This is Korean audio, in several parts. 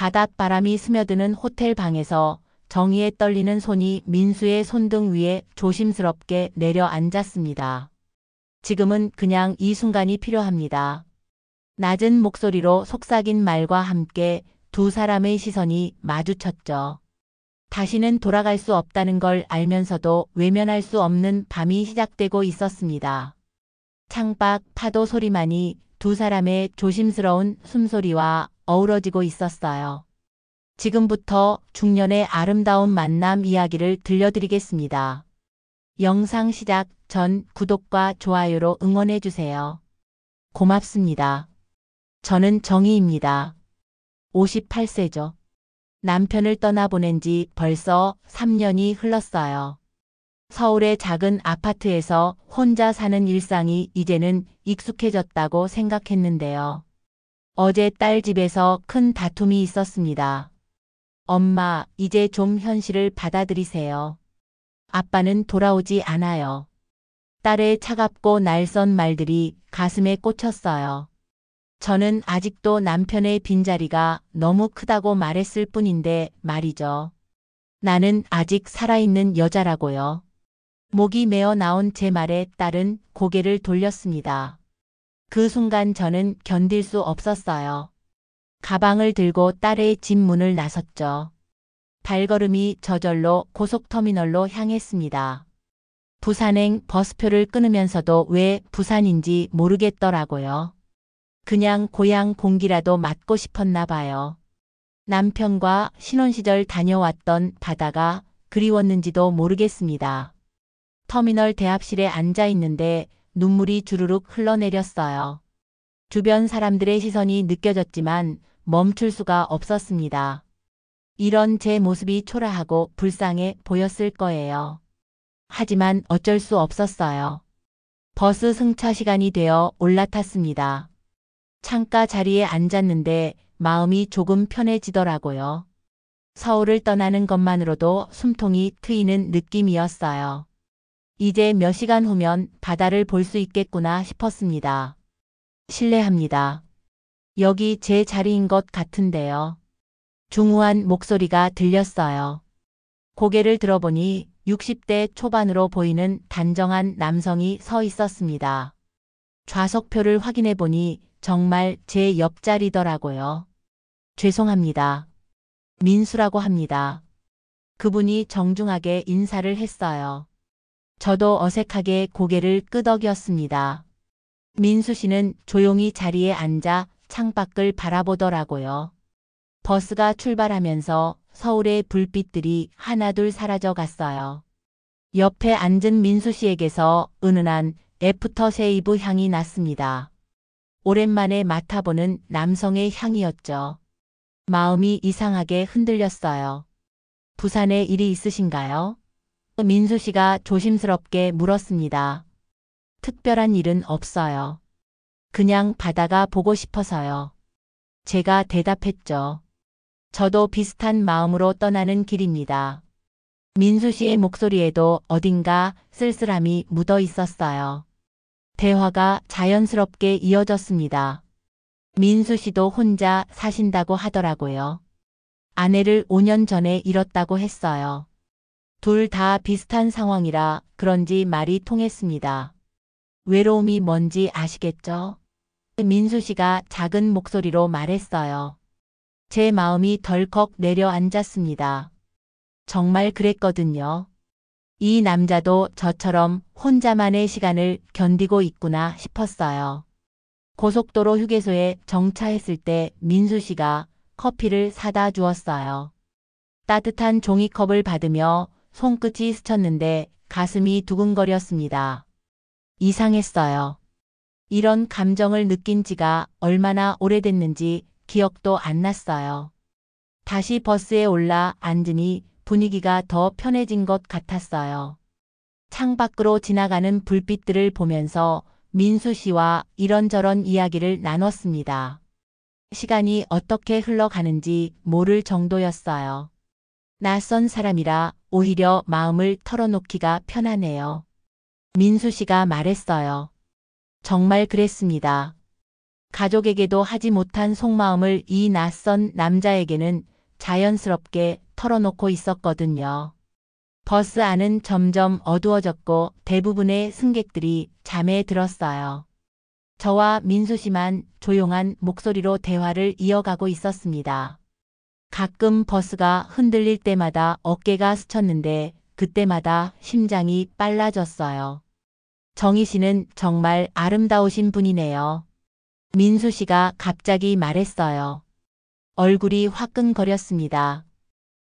바닷바람이 스며드는 호텔 방에서 정희에 떨리는 손이 민수의 손등 위에 조심스럽게 내려앉았습니다. 지금은 그냥 이 순간이 필요합니다. 낮은 목소리로 속삭인 말과 함께 두 사람의 시선이 마주쳤죠. 다시는 돌아갈 수 없다는 걸 알면서도 외면할 수 없는 밤이 시작되고 있었습니다. 창밖 파도 소리만이 두 사람의 조심스러운 숨소리와 어우러지고 있었어요. 지금부터 중년의 아름다운 만남 이야기를 들려드리겠습니다. 영상 시작 전 구독과 좋아요로 응원해주세요. 고맙습니다. 저는 정희입니다. 58세죠. 남편을 떠나보낸 지 벌써 3년이 흘렀어요. 서울의 작은 아파트에서 혼자 사는 일상이 이제는 익숙해졌다고 생각했는데요. 어제 딸 집에서 큰 다툼이 있었습니다. 엄마, 이제 좀 현실을 받아들이세요. 아빠는 돌아오지 않아요. 딸의 차갑고 날선 말들이 가슴에 꽂혔어요. 저는 아직도 남편의 빈자리가 너무 크다고 말했을 뿐인데 말이죠. 나는 아직 살아있는 여자라고요. 목이 메어 나온 제 말에 딸은 고개를 돌렸습니다. 그 순간 저는 견딜 수 없었어요. 가방을 들고 딸의 집 문을 나섰죠. 발걸음이 저절로 고속터미널로 향했습니다. 부산행 버스표를 끊으면서도 왜 부산인지 모르겠더라고요. 그냥 고향 공기라도 맡고 싶었나 봐요. 남편과 신혼시절 다녀왔던 바다가 그리웠는지도 모르겠습니다. 터미널 대합실에 앉아 있는데 눈물이 주르륵 흘러내렸어요. 주변 사람들의 시선이 느껴졌지만 멈출 수가 없었습니다. 이런 제 모습이 초라하고 불쌍해 보였을 거예요. 하지만 어쩔 수 없었어요. 버스 승차 시간이 되어 올라탔습니다. 창가 자리에 앉았는데 마음이 조금 편해지더라고요. 서울을 떠나는 것만으로도 숨통이 트이는 느낌이었어요. 이제 몇 시간 후면 바다를 볼 수 있겠구나 싶었습니다. 실례합니다. 여기 제 자리인 것 같은데요. 중후한 목소리가 들렸어요. 고개를 들어보니 60대 초반으로 보이는 단정한 남성이 서 있었습니다. 좌석표를 확인해 보니 정말 제 옆자리더라고요. 죄송합니다. 민수라고 합니다. 그분이 정중하게 인사를 했어요. 저도 어색하게 고개를 끄덕였습니다. 민수 씨는 조용히 자리에 앉아 창밖을 바라보더라고요. 버스가 출발하면서 서울의 불빛들이 하나둘 사라져 갔어요. 옆에 앉은 민수 씨에게서 은은한 애프터 쉐이브 향이 났습니다. 오랜만에 맡아보는 남성의 향이었죠. 마음이 이상하게 흔들렸어요. 부산에 일이 있으신가요? 민수 씨가 조심스럽게 물었습니다. 특별한 일은 없어요. 그냥 바다가 보고 싶어서요. 제가 대답했죠. 저도 비슷한 마음으로 떠나는 길입니다. 민수 씨의 목소리에도 어딘가 쓸쓸함이 묻어 있었어요. 대화가 자연스럽게 이어졌습니다. 민수 씨도 혼자 사신다고 하더라고요. 아내를 5년 전에 잃었다고 했어요. 둘 다 비슷한 상황이라 그런지 말이 통했습니다. 외로움이 뭔지 아시겠죠? 민수 씨가 작은 목소리로 말했어요. 제 마음이 덜컥 내려앉았습니다. 정말 그랬거든요. 이 남자도 저처럼 혼자만의 시간을 견디고 있구나 싶었어요. 고속도로 휴게소에 정차했을 때 민수 씨가 커피를 사다 주었어요. 따뜻한 종이컵을 받으며 손끝이 스쳤는데 가슴이 두근거렸습니다. 이상했어요. 이런 감정을 느낀 지가 얼마나 오래됐는지 기억도 안 났어요. 다시 버스에 올라 앉으니 분위기가 더 편해진 것 같았어요. 창밖으로 지나가는 불빛들을 보면서 민수 씨와 이런저런 이야기를 나눴습니다. 시간이 어떻게 흘러가는지 모를 정도였어요. 낯선 사람이라 오히려 마음을 털어놓기가 편하네요. 민수 씨가 말했어요. 정말 그랬습니다. 가족에게도 하지 못한 속마음을 이 낯선 남자에게는 자연스럽게 털어놓고 있었거든요. 버스 안은 점점 어두워졌고 대부분의 승객들이 잠에 들었어요. 저와 민수 씨만 조용한 목소리로 대화를 이어가고 있었습니다. 가끔 버스가 흔들릴 때마다 어깨가 스쳤는데 그때마다 심장이 빨라졌어요. 정희 씨는 정말 아름다우신 분이네요. 민수 씨가 갑자기 말했어요. 얼굴이 화끈거렸습니다.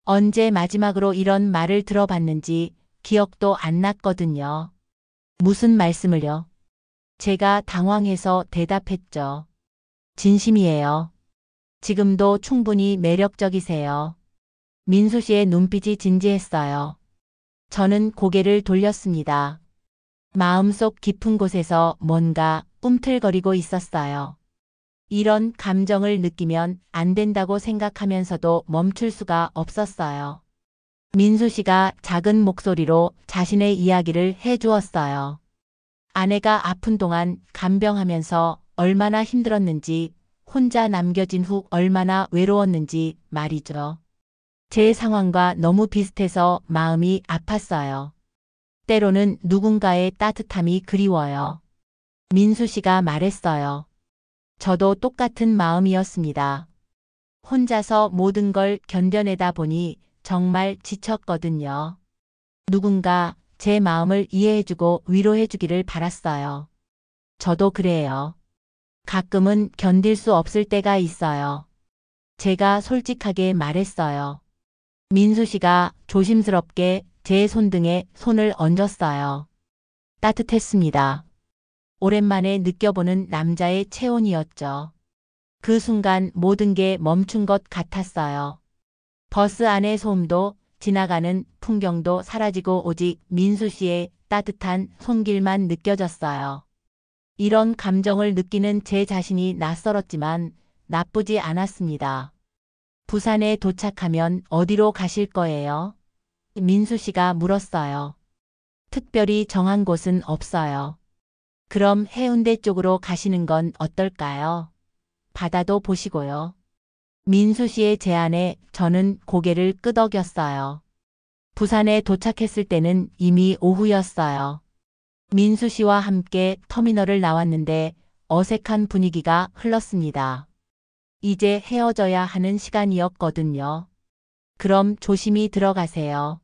언제 마지막으로 이런 말을 들어봤는지 기억도 안 났거든요. 무슨 말씀을요? 제가 당황해서 대답했죠. 진심이에요. 지금도 충분히 매력적이세요. 민수 씨의 눈빛이 진지했어요. 저는 고개를 돌렸습니다. 마음속 깊은 곳에서 뭔가 꿈틀거리고 있었어요. 이런 감정을 느끼면 안 된다고 생각하면서도 멈출 수가 없었어요. 민수 씨가 작은 목소리로 자신의 이야기를 해주었어요. 아내가 아픈 동안 간병하면서 얼마나 힘들었는지, 혼자 남겨진 후 얼마나 외로웠는지 말이죠. 제 상황과 너무 비슷해서 마음이 아팠어요. 때로는 누군가의 따뜻함이 그리워요. 민수 씨가 말했어요. 저도 똑같은 마음이었습니다. 혼자서 모든 걸 견뎌내다 보니 정말 지쳤거든요. 누군가 제 마음을 이해해주고 위로해주기를 바랐어요. 저도 그래요. 가끔은 견딜 수 없을 때가 있어요. 제가 솔직하게 말했어요. 민수 씨가 조심스럽게 제 손등에 손을 얹었어요. 따뜻했습니다. 오랜만에 느껴보는 남자의 체온이었죠. 그 순간 모든 게 멈춘 것 같았어요. 버스 안의 소음도 지나가는 풍경도 사라지고 오직 민수 씨의 따뜻한 손길만 느껴졌어요. 이런 감정을 느끼는 제 자신이 낯설었지만 나쁘지 않았습니다. 부산에 도착하면 어디로 가실 거예요? 민수 씨가 물었어요. 특별히 정한 곳은 없어요. 그럼 해운대 쪽으로 가시는 건 어떨까요? 바다도 보시고요. 민수 씨의 제안에 저는 고개를 끄덕였어요. 부산에 도착했을 때는 이미 오후였어요. 민수 씨와 함께 터미널을 나왔는데 어색한 분위기가 흘렀습니다. 이제 헤어져야 하는 시간이었거든요. 그럼 조심히 들어가세요.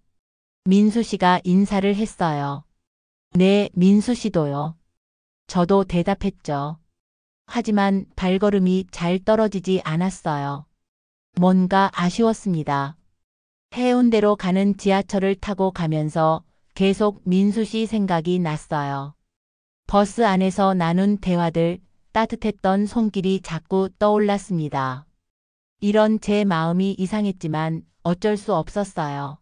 민수 씨가 인사를 했어요. 네, 민수 씨도요. 저도 대답했죠. 하지만 발걸음이 잘 떨어지지 않았어요. 뭔가 아쉬웠습니다. 해운대로 가는 지하철을 타고 가면서 계속 민수 씨 생각이 났어요. 버스 안에서 나눈 대화들, 따뜻했던 손길이 자꾸 떠올랐습니다. 이런 제 마음이 이상했지만 어쩔 수 없었어요.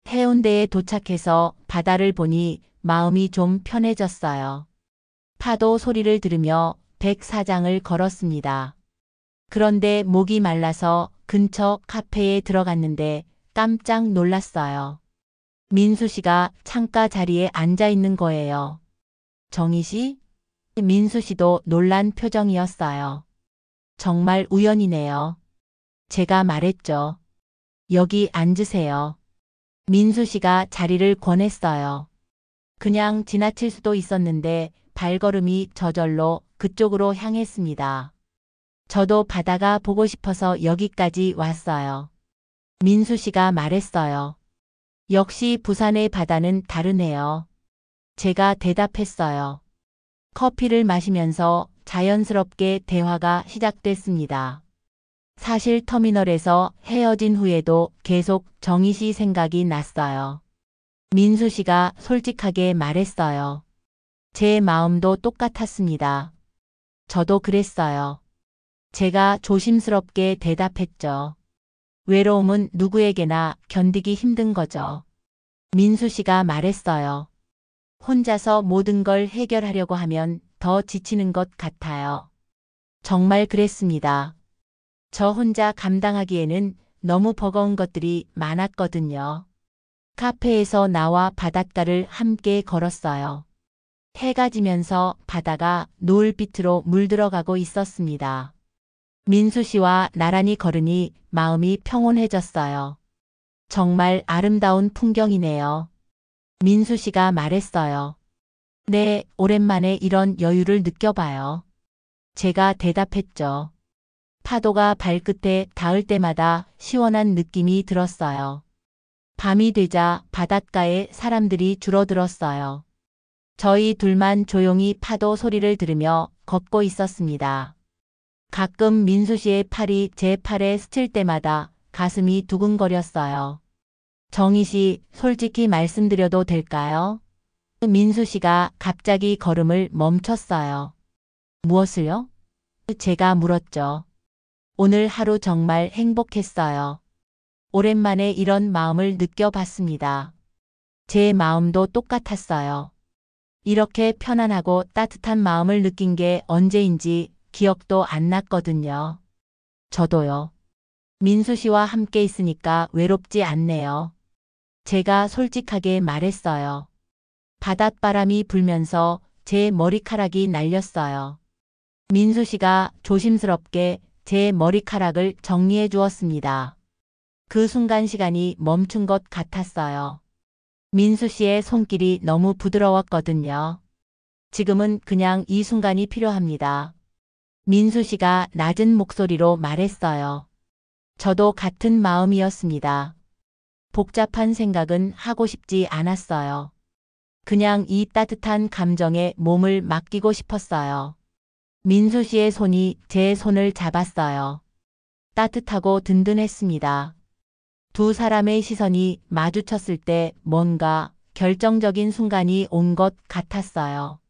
해운대에 도착해서 바다를 보니 마음이 좀 편해졌어요. 파도 소리를 들으며 104장을 걸었습니다. 그런데 목이 말라서 근처 카페에 들어갔는데 깜짝 놀랐어요. 민수 씨가 창가 자리에 앉아 있는 거예요. 정희 씨? 민수 씨도 놀란 표정이었어요. 정말 우연이네요. 제가 말했죠. 여기 앉으세요. 민수 씨가 자리를 권했어요. 그냥 지나칠 수도 있었는데 발걸음이 저절로 그쪽으로 향했습니다. 저도 바다가 보고 싶어서 여기까지 왔어요. 민수 씨가 말했어요. 역시 부산의 바다는 다르네요. 제가 대답했어요. 커피를 마시면서 자연스럽게 대화가 시작됐습니다. 사실 터미널에서 헤어진 후에도 계속 정희 씨 생각이 났어요. 민수 씨가 솔직하게 말했어요. 제 마음도 똑같았습니다. 저도 그랬어요. 제가 조심스럽게 대답했죠. 외로움은 누구에게나 견디기 힘든 거죠. 민수 씨가 말했어요. 혼자서 모든 걸 해결하려고 하면 더 지치는 것 같아요. 정말 그랬습니다. 저 혼자 감당하기에는 너무 버거운 것들이 많았거든요. 카페에서 나와 바닷가를 함께 걸었어요. 해가 지면서 바다가 노을빛으로 물들어가고 있었습니다. 민수 씨와 나란히 걸으니 마음이 평온해졌어요. 정말 아름다운 풍경이네요. 민수 씨가 말했어요. 네, 오랜만에 이런 여유를 느껴봐요. 제가 대답했죠. 파도가 발끝에 닿을 때마다 시원한 느낌이 들었어요. 밤이 되자 바닷가에 사람들이 줄어들었어요. 저희 둘만 조용히 파도 소리를 들으며 걷고 있었습니다. 가끔 민수 씨의 팔이 제 팔에 스칠 때마다 가슴이 두근거렸어요. 정희 씨, 솔직히 말씀드려도 될까요? 민수 씨가 갑자기 걸음을 멈췄어요. 무엇을요? 제가 물었죠. 오늘 하루 정말 행복했어요. 오랜만에 이런 마음을 느껴봤습니다. 제 마음도 똑같았어요. 이렇게 편안하고 따뜻한 마음을 느낀 게 언제인지 기억도 안 났거든요. 저도요. 민수 씨와 함께 있으니까 외롭지 않네요. 제가 솔직하게 말했어요. 바닷바람이 불면서 제 머리카락이 날렸어요. 민수 씨가 조심스럽게 제 머리카락을 정리해 주었습니다. 그 순간 시간이 멈춘 것 같았어요. 민수 씨의 손길이 너무 부드러웠거든요. 지금은 그냥 이 순간이 필요합니다. 민수 씨가 낮은 목소리로 말했어요. 저도 같은 마음이었습니다. 복잡한 생각은 하고 싶지 않았어요. 그냥 이 따뜻한 감정에 몸을 맡기고 싶었어요. 민수 씨의 손이 제 손을 잡았어요. 따뜻하고 든든했습니다. 두 사람의 시선이 마주쳤을 때 뭔가 결정적인 순간이 온 것 같았어요.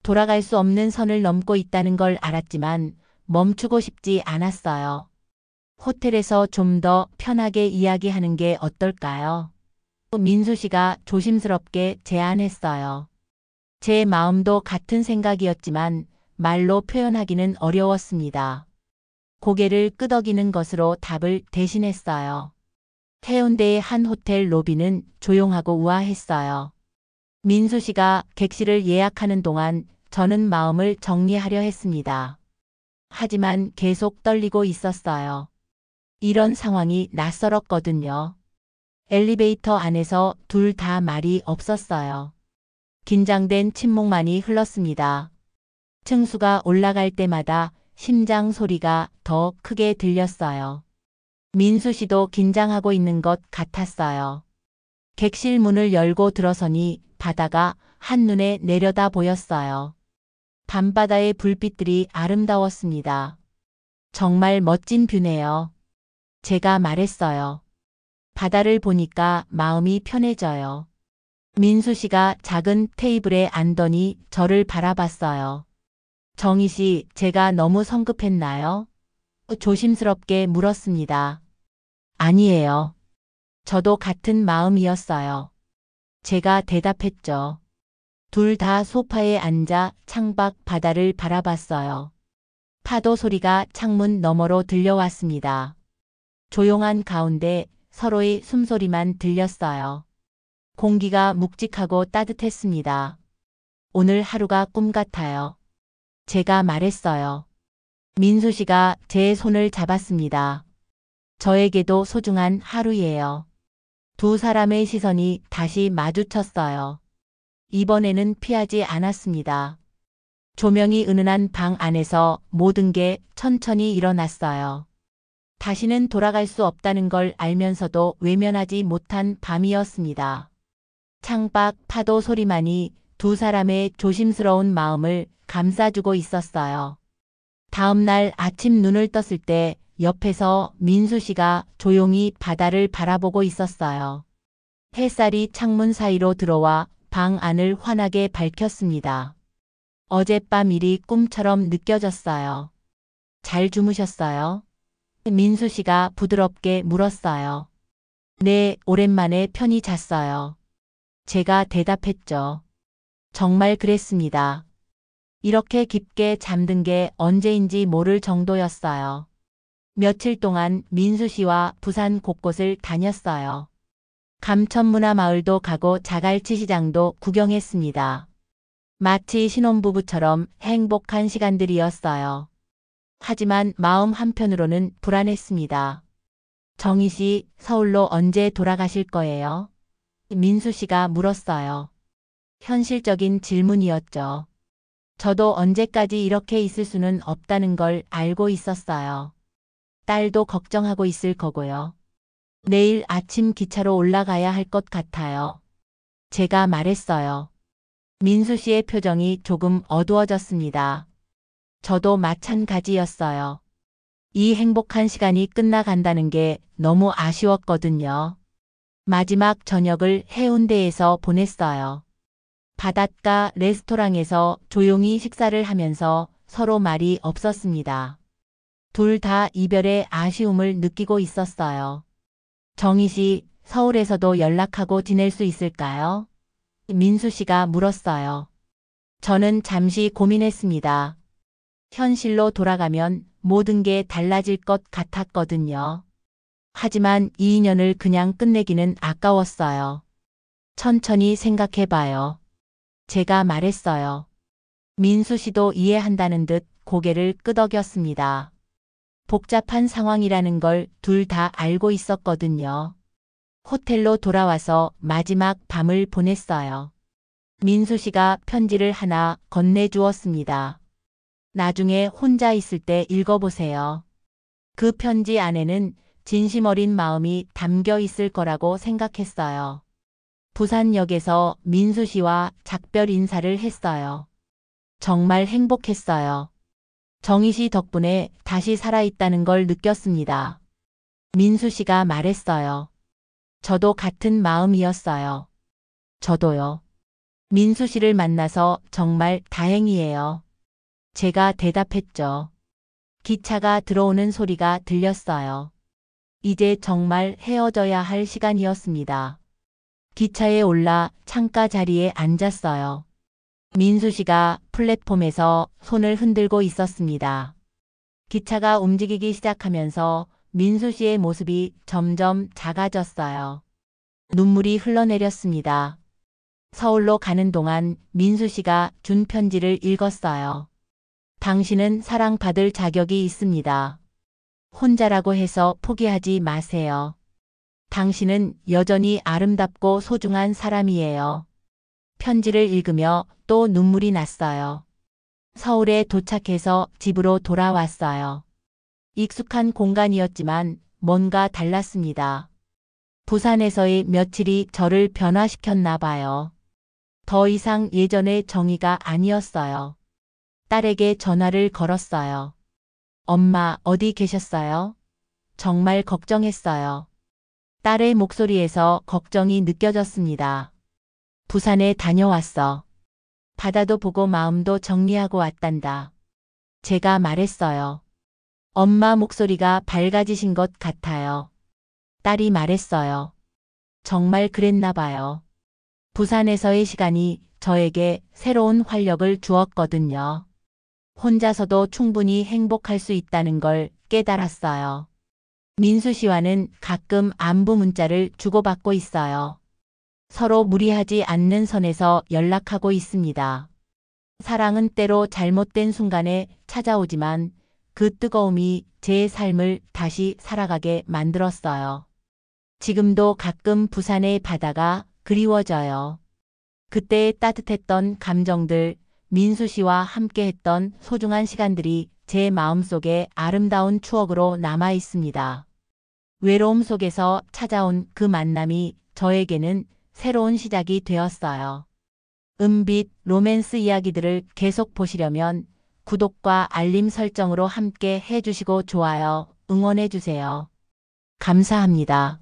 돌아갈 수 없는 선을 넘고 있다는 걸 알았지만 멈추고 싶지 않았어요. 호텔에서 좀 더 편하게 이야기하는 게 어떨까요? 민수 씨가 조심스럽게 제안했어요. 제 마음도 같은 생각이었지만 말로 표현하기는 어려웠습니다. 고개를 끄덕이는 것으로 답을 대신했어요. 해운대의 한 호텔 로비는 조용하고 우아했어요. 민수 씨가 객실을 예약하는 동안 저는 마음을 정리하려 했습니다. 하지만 계속 떨리고 있었어요. 이런 상황이 낯설었거든요. 엘리베이터 안에서 둘 다 말이 없었어요. 긴장된 침묵만이 흘렀습니다. 층수가 올라갈 때마다 심장 소리가 더 크게 들렸어요. 민수 씨도 긴장하고 있는 것 같았어요. 객실 문을 열고 들어서니 바다가 한눈에 내려다 보였어요. 밤바다의 불빛들이 아름다웠습니다. 정말 멋진 뷰네요. 제가 말했어요. 바다를 보니까 마음이 편해져요. 민수 씨가 작은 테이블에 앉더니 저를 바라봤어요. 정희 씨, 제가 너무 성급했나요? 조심스럽게 물었습니다. 아니에요. 저도 같은 마음이었어요. 제가 대답했죠. 둘 다 소파에 앉아 창밖 바다를 바라봤어요. 파도 소리가 창문 너머로 들려왔습니다. 조용한 가운데 서로의 숨소리만 들렸어요. 공기가 묵직하고 따뜻했습니다. 오늘 하루가 꿈 같아요. 제가 말했어요. 민수 씨가 제 손을 잡았습니다. 저에게도 소중한 하루예요. 두 사람의 시선이 다시 마주쳤어요. 이번에는 피하지 않았습니다. 조명이 은은한 방 안에서 모든 게 천천히 일어났어요. 다시는 돌아갈 수 없다는 걸 알면서도 외면하지 못한 밤이었습니다. 창밖 파도 소리만이 두 사람의 조심스러운 마음을 감싸주고 있었어요. 다음 날 아침 눈을 떴을 때 옆에서 민수 씨가 조용히 바다를 바라보고 있었어요. 햇살이 창문 사이로 들어와 방 안을 환하게 밝혔습니다. 어젯밤 일이 꿈처럼 느껴졌어요. 잘 주무셨어요? 민수 씨가 부드럽게 물었어요. 네, 오랜만에 편히 잤어요. 제가 대답했죠. 정말 그랬습니다. 이렇게 깊게 잠든 게 언제인지 모를 정도였어요. 며칠 동안 민수 씨와 부산 곳곳을 다녔어요. 감천문화마을도 가고 자갈치 시장도 구경했습니다. 마치 신혼부부처럼 행복한 시간들이었어요. 하지만 마음 한편으로는 불안했습니다. 정희 씨, 서울로 언제 돌아가실 거예요? 민수 씨가 물었어요. 현실적인 질문이었죠. 저도 언제까지 이렇게 있을 수는 없다는 걸 알고 있었어요. 딸도 걱정하고 있을 거고요. 내일 아침 기차로 올라가야 할 것 같아요. 제가 말했어요. 민수 씨의 표정이 조금 어두워졌습니다. 저도 마찬가지였어요. 이 행복한 시간이 끝나간다는 게 너무 아쉬웠거든요. 마지막 저녁을 해운대에서 보냈어요. 바닷가 레스토랑에서 조용히 식사를 하면서 서로 말이 없었습니다. 둘 다 이별의 아쉬움을 느끼고 있었어요. 정희 씨, 서울에서도 연락하고 지낼 수 있을까요? 민수 씨가 물었어요. 저는 잠시 고민했습니다. 현실로 돌아가면 모든 게 달라질 것 같았거든요. 하지만 이 인연을 그냥 끝내기는 아까웠어요. 천천히 생각해봐요. 제가 말했어요. 민수 씨도 이해한다는 듯 고개를 끄덕였습니다. 복잡한 상황이라는 걸 둘 다 알고 있었거든요. 호텔로 돌아와서 마지막 밤을 보냈어요. 민수 씨가 편지를 하나 건네주었습니다. 나중에 혼자 있을 때 읽어보세요. 그 편지 안에는 진심 어린 마음이 담겨 있을 거라고 생각했어요. 부산역에서 민수 씨와 작별 인사를 했어요. 정말 행복했어요. 정희 씨 덕분에 다시 살아있다는 걸 느꼈습니다. 민수 씨가 말했어요. 저도 같은 마음이었어요. 저도요. 민수 씨를 만나서 정말 다행이에요. 제가 대답했죠. 기차가 들어오는 소리가 들렸어요. 이제 정말 헤어져야 할 시간이었습니다. 기차에 올라 창가 자리에 앉았어요. 민수 씨가 플랫폼에서 손을 흔들고 있었습니다. 기차가 움직이기 시작하면서 민수 씨의 모습이 점점 작아졌어요. 눈물이 흘러내렸습니다. 서울로 가는 동안 민수 씨가 준 편지를 읽었어요. 당신은 사랑받을 자격이 있습니다. 혼자라고 해서 포기하지 마세요. 당신은 여전히 아름답고 소중한 사람이에요. 편지를 읽으며 또 눈물이 났어요. 서울에 도착해서 집으로 돌아왔어요. 익숙한 공간이었지만 뭔가 달랐습니다. 부산에서의 며칠이 저를 변화시켰나 봐요. 더 이상 예전의 정의가 아니었어요. 딸에게 전화를 걸었어요. 엄마, 어디 계셨어요? 정말 걱정했어요. 딸의 목소리에서 걱정이 느껴졌습니다. 부산에 다녀왔어. 바다도 보고 마음도 정리하고 왔단다. 제가 말했어요. 엄마 목소리가 밝아지신 것 같아요. 딸이 말했어요. 정말 그랬나 봐요. 부산에서의 시간이 저에게 새로운 활력을 주었거든요. 혼자서도 충분히 행복할 수 있다는 걸 깨달았어요. 민수 씨와는 가끔 안부 문자를 주고받고 있어요. 서로 무리하지 않는 선에서 연락하고 있습니다. 사랑은 때로 잘못된 순간에 찾아오지만 그 뜨거움이 제 삶을 다시 살아가게 만들었어요. 지금도 가끔 부산의 바다가 그리워져요. 그때의 따뜻했던 감정들, 민수 씨와 함께했던 소중한 시간들이 제 마음속에 아름다운 추억으로 남아 있습니다. 외로움 속에서 찾아온 그 만남이 저에게는 새로운 시작이 되었어요. 은빛 로맨스 이야기들을 계속 보시려면 구독과 알림 설정으로 함께 해주시고 좋아요, 응원해주세요. 감사합니다.